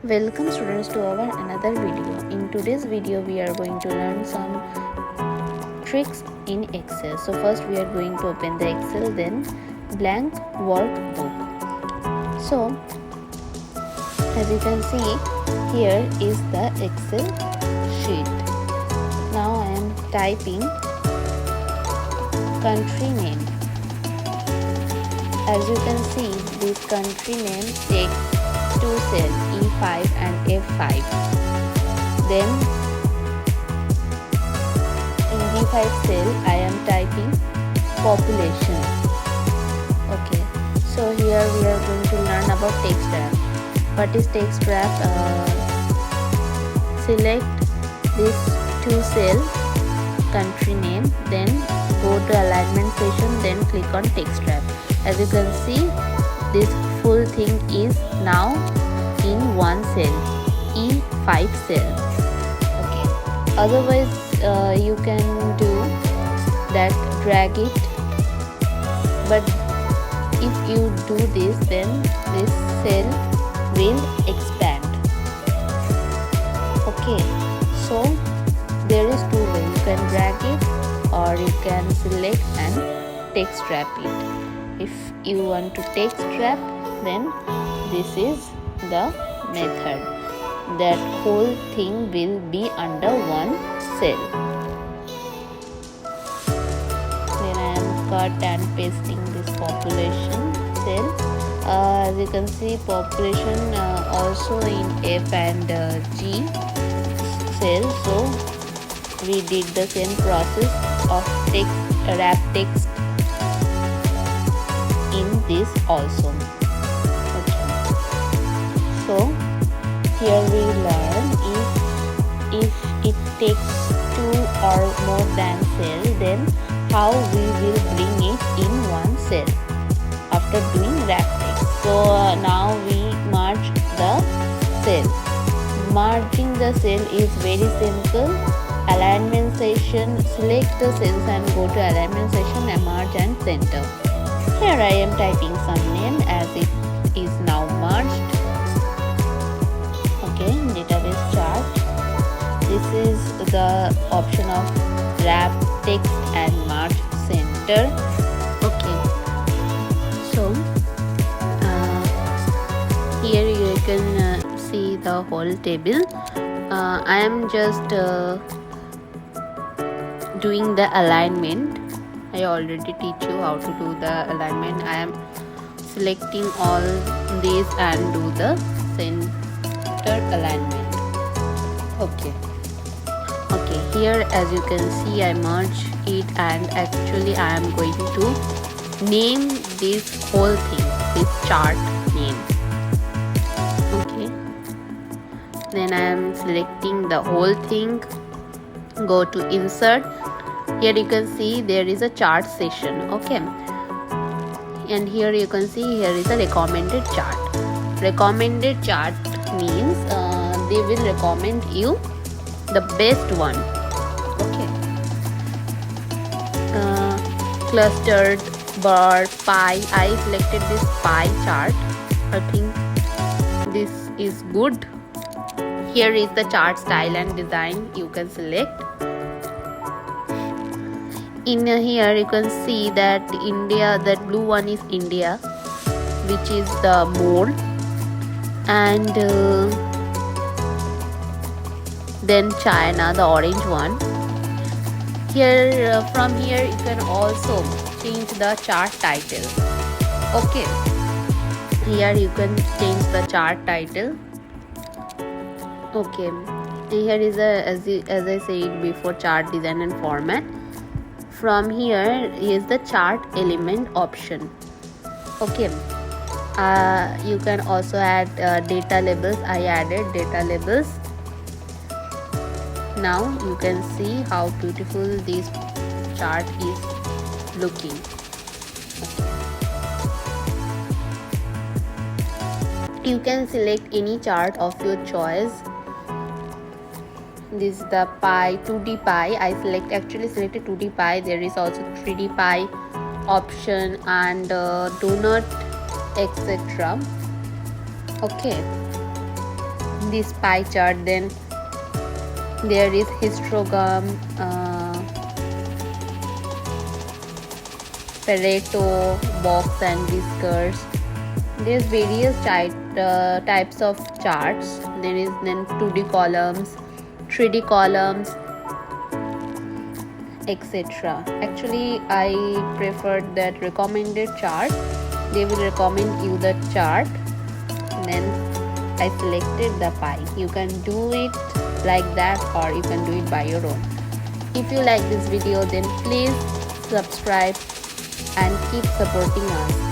Welcome students to our another video. In today's video we are going to learn some tricks in Excel. So first we are going to open the Excel, then blank workbook. So as you can see, here is the Excel sheet. Now I am typing country name. As you can see, this country name takes two cells, E5 and F5. Then in B5 cell I am typing population. Okay, so here we are going to learn about text wrap. What is text wrap? Select this two cell country name, then go to alignment session, then click on text wrap. As you can see, this full thing is now in one cell, E5 cell. Okay, otherwise you can do that, drag it, but if you do this, then this cell will expand. Okay, so there is two ways. You can drag it or you can select and text wrap it. If you want to text wrap, then this is the method. That whole thing will be under one cell. Then I am cut and pasting this population cell. As you can see, population also in F and G cell. So we did the same process of wrap text in this also. Okay, so here we learn if it takes two or more than cell, then how we will bring it in one cell after doing wrap text. So now we merge the cell. Merging the cell is very simple. Alignment session, select the cells and go to alignment session and merge and center. Here I am typing some name as it is now merged. Okay, database chart. This is the option of wrap text and merge center. Okay, so here you can see the whole table. I am just doing the alignment. I already teach you how to do the alignment. I am selecting all these and do the center alignment. Okay, here as you can see, I merge it and actually I am going to name this whole thing, this chart name. Okay, then I am selecting the whole thing, go to insert. Here you can see there is a chart session. Okay, and here you can see here is a recommended chart. Recommended chart means they will recommend you the best one. Okay, clustered, bar, pie. I selected this pie chart. I think this is good. Here is the chart style and design. You can select. In here you can see that India, that blue one is India, which is the more, and then China, the orange one. Here from here you can also change the chart title. Okay, here you can change the chart title. Okay, here is a as I said before, chart design and format. From here is the chart element option. Okay, you can also add data labels. I added data labels. Now you can see how beautiful this chart is looking. You can select any chart of your choice. This is the pie, 2D pie. I actually selected 2D pie. There is also 3D pie option and donut, etc. Okay, this pie chart. Then there is histogram, Pareto, box and whiskers. There's various types of charts. There is then 2D columns, 3D columns, etc. Actually, I preferred that recommended chart. They will recommend you the chart. Then I selected the pie. You can do it like that or you can do it by your own. If you like this video, then please subscribe and keep supporting us.